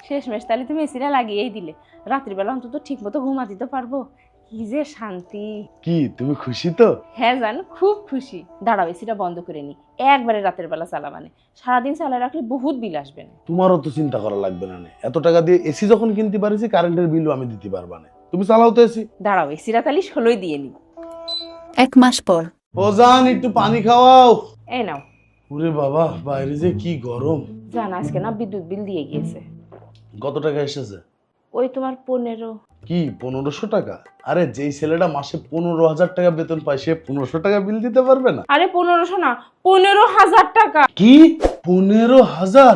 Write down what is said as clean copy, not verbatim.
শেষমেশ তাহলে তুমি এসিটা লাগিয়েই দিলে, রাত্রিবেলা অন্তত ঠিক মতো ঘুমাতে তো পারবো। কি যে শান্তি। কি তুমি খুশি তো? হ্যাঁ জান, খুব খুশি। দাঁড়াও, এসিটা বন্ধ করে নি, একবারে রাতের বেলা চালাবানে, সারাদিন চালা রাখলে বহুত বিল আসবে না। তোমারও তো চিন্তা করা লাগবে না, এত টাকা দিয়ে এসি যখন কিনতে পারিছি, কারেন্টের বিলও আমি দিতে পারবা না। তুমি চালাও তো এসি। দাঁড়াও, এসিটা তাহলে 16 দিয়ে নি। 1 মাস পর। ও জান, একটু পানি খাওয়াও। এই নাও। ওরে বাবা, বাইরে যে কি গরম। জান, আজকে না বিদ্যুৎ বিল দিয়ে গিয়েছে। কত টাকা এসেছে? ওই তোমার 15। কি 1500 টাকা? আরে যেই ছেলেটা মাসে 15,000 টাকা বেতন পায়, সে 1500 টাকা বিল দিতে পারবে না? আরে 1500 না, 15,000 টাকা। কি 15,000?